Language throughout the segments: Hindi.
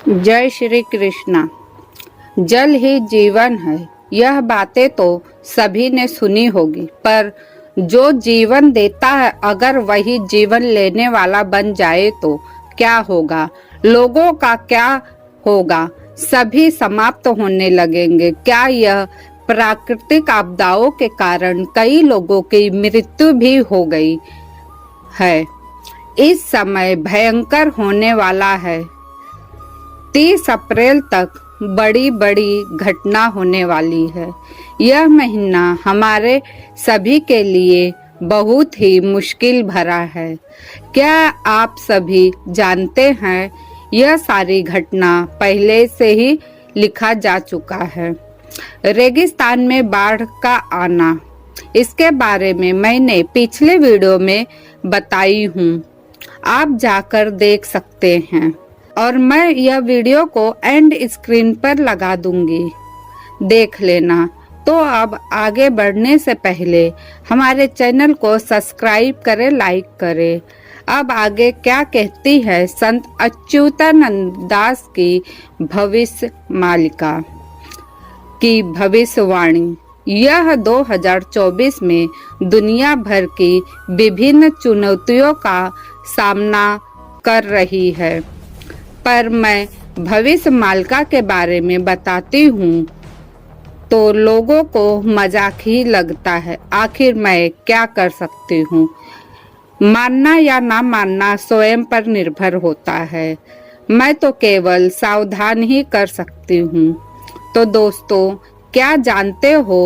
जय श्री कृष्णा। जल ही जीवन है, यह बातें तो सभी ने सुनी होगी, पर जो जीवन देता है अगर वही जीवन लेने वाला बन जाए तो क्या होगा? लोगों का क्या होगा? सभी समाप्त होने लगेंगे। क्या यह प्राकृतिक आपदाओं के कारण कई लोगों की मृत्यु भी हो गई है? इस समय भयंकर होने वाला है। 30 अप्रैल तक बड़ी बड़ी घटना होने वाली है। यह महीना हमारे सभी के लिए बहुत ही मुश्किल भरा है। क्या आप सभी जानते हैं यह सारी घटना पहले से ही लिखा जा चुका है। रेगिस्तान में बाढ़ का आना, इसके बारे में मैंने पिछले वीडियो में बताई हूँ, आप जाकर देख सकते हैं और मैं यह वीडियो को एंड स्क्रीन पर लगा दूंगी, देख लेना। तो अब आगे बढ़ने से पहले हमारे चैनल को सब्सक्राइब करें, लाइक करें। अब आगे क्या कहती है संत अच्युतानंद दास की भविष्य मालिका की भविष्यवाणी। यह 2024 में दुनिया भर की विभिन्न चुनौतियों का सामना कर रही है, पर मैं भविष्य मालिका के बारे में बताती हूँ तो लोगों को मजाक ही लगता है। आखिर मैं क्या कर सकती हूँ? मानना या ना मानना स्वयं पर निर्भर होता है। मैं तो केवल सावधान ही कर सकती हूँ। तो दोस्तों, क्या जानते हो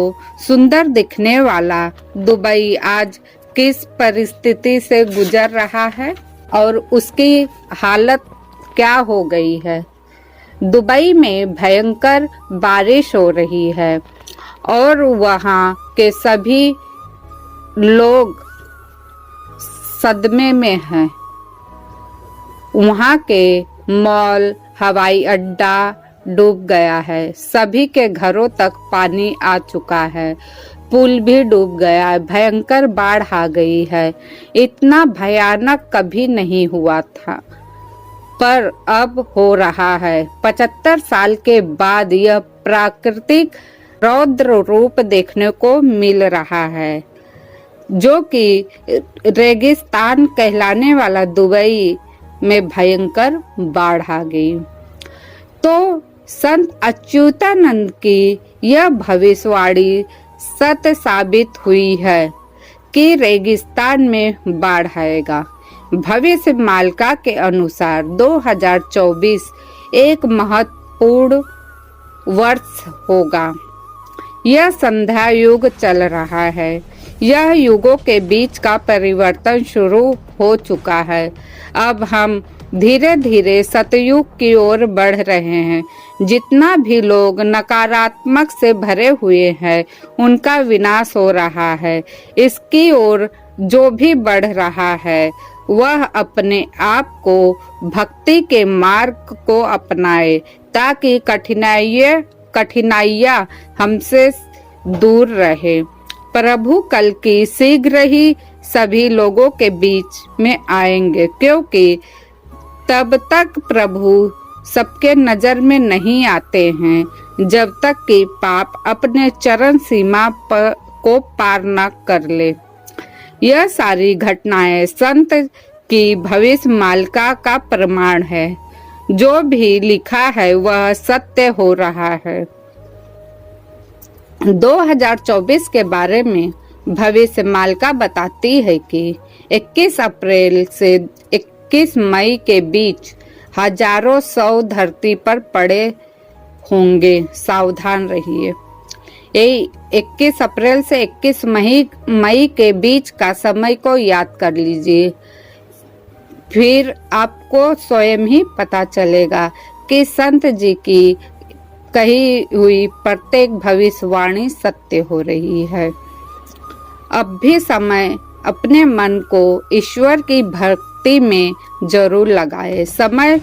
सुंदर दिखने वाला दुबई आज किस परिस्थिति से गुजर रहा है और उसकी हालत क्या हो गई है? दुबई में भयंकर बारिश हो रही है और वहाँ के सभी लोग सदमे में हैं। वहाँ के मॉल, हवाई अड्डा डूब गया है। सभी के घरों तक पानी आ चुका है। पुल भी डूब गया है। भयंकर बाढ़ आ गई है। इतना भयानक कभी नहीं हुआ था, पर अब हो रहा है। 75 साल के बाद यह प्राकृतिक रौद्र रूप देखने को मिल रहा है, जो कि रेगिस्तान कहलाने वाला दुबई में भयंकर बाढ़ आ गई। तो संत अच्युतानंद की यह भविष्यवाणी सत्य साबित हुई है कि रेगिस्तान में बाढ़ आएगा। भविष्य मालिका के अनुसार 2024 एक महत्वपूर्ण वर्ष होगा। यह संध्या युग चल रहा है। यह युगों के बीच का परिवर्तन शुरू हो चुका है। अब हम धीरे धीरे सतयुग की ओर बढ़ रहे हैं। जितना भी लोग नकारात्मक से भरे हुए हैं उनका विनाश हो रहा है। इसकी ओर जो भी बढ़ रहा है वह अपने आप को भक्ति के मार्ग को अपनाए, ताकि कठिनाइयाँ हमसे दूर रहे। प्रभु कल की शीघ्र ही सभी लोगों के बीच में आएंगे, क्योंकि तब तक प्रभु सबके नजर में नहीं आते हैं जब तक कि पाप अपने चरम सीमा को पार न कर ले। यह सारी घटनाएं संत की भविष्य मालिका का प्रमाण है। जो भी लिखा है वह सत्य हो रहा है। 2024 के बारे में भविष्य मालिका बताती है कि 21 अप्रैल से 21 मई के बीच हजारों शव धरती पर पड़े होंगे। सावधान रहिए। 21 अप्रैल से 21 मई के बीच का समय को याद कर लीजिए, फिर आपको स्वयं ही पता चलेगा कि संत जी की कही हुई प्रत्येक भविष्यवाणी सत्य हो रही है। अब भी समय अपने मन को ईश्वर की भक्ति में जरूर लगाए। समय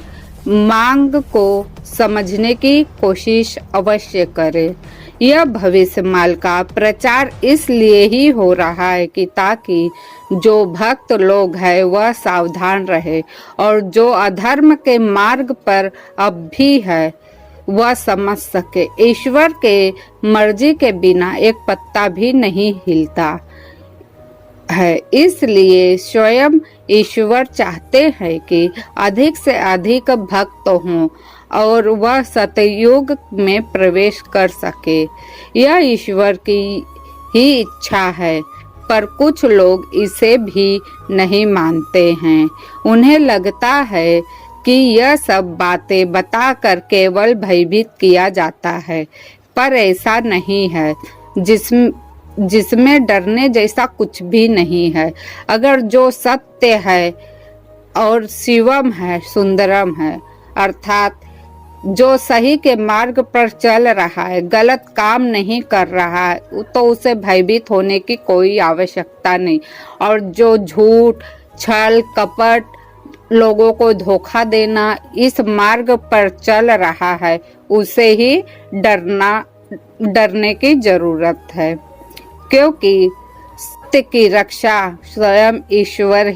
मांग को समझने की कोशिश अवश्य करें। यह भविष्यमाल का प्रचार इसलिए ही हो रहा है कि ताकि जो भक्त लोग हैं वह सावधान रहे और जो अधर्म के मार्ग पर अब भी है वह समझ सके ईश्वर के मर्जी के बिना एक पत्ता भी नहीं हिलता है। इसलिए स्वयं ईश्वर चाहते हैं कि अधिक से अधिक भक्त हों और वह सतयुग में प्रवेश कर सके। यह ईश्वर की ही इच्छा है, पर कुछ लोग इसे भी नहीं मानते हैं। उन्हें लगता है कि यह सब बातें बताकर केवल भयभीत किया जाता है, पर ऐसा नहीं है। जिसमें डरने जैसा कुछ भी नहीं है। अगर जो सत्य है और शिवम है, सुंदरम है, अर्थात जो सही के मार्ग पर चल रहा है, गलत काम नहीं कर रहा है, तो उसे भयभीत होने की कोई आवश्यकता नहीं। और जो झूठ, छल, कपट, लोगों को धोखा देना इस मार्ग पर चल रहा है, उसे ही डरने की जरूरत है, क्योंकि सत्य की रक्षा स्वयं ईश्वर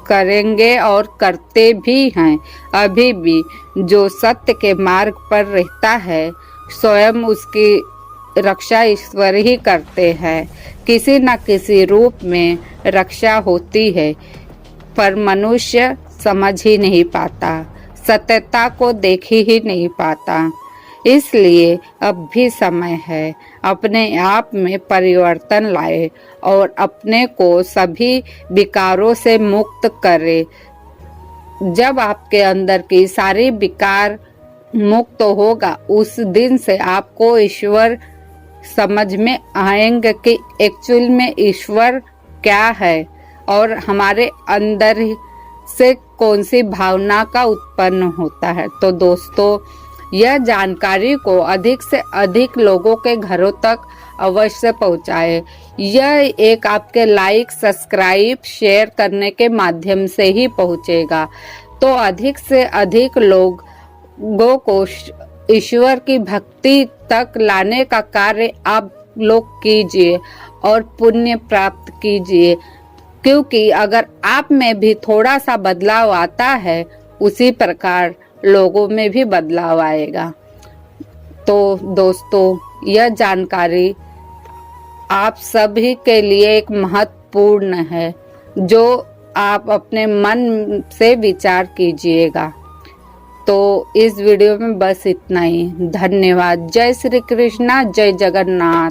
करेंगे और करते भी हैं। अभी भी जो सत्य के मार्ग पर रहता है, स्वयं उसकी रक्षा ईश्वर ही करते हैं। किसी न किसी रूप में रक्षा होती है, पर मनुष्य समझ ही नहीं पाता, सत्यता को देख ही नहीं पाता। इसलिए अब भी समय है, अपने आप में परिवर्तन लाए और अपने को सभी विकारों से मुक्त करे। जब आपके अंदर की सारी विकार मुक्त होगा, उस दिन से आपको ईश्वर समझ में आएंगे कि एक्चुअल में ईश्वर क्या है और हमारे अंदर से कौन सी भावना का उत्पन्न होता है। तो दोस्तों, यह जानकारी को अधिक से अधिक लोगों के घरों तक अवश्य पहुंचाए। यह एक आपके लाइक, सब्सक्राइब, शेयर करने के माध्यम से ही पहुंचेगा। तो अधिक से अधिक लोगों को ईश्वर की भक्ति तक लाने का कार्य आप लोग कीजिए और पुण्य प्राप्त कीजिए, क्योंकि अगर आप में भी थोड़ा सा बदलाव आता है, उसी प्रकार लोगों में भी बदलाव आएगा। तो दोस्तों, यह जानकारी आप सभी के लिए एक महत्वपूर्ण है, जो आप अपने मन से विचार कीजिएगा। तो इस वीडियो में बस इतना ही। धन्यवाद। जय श्री कृष्णा, जय जगन्नाथ।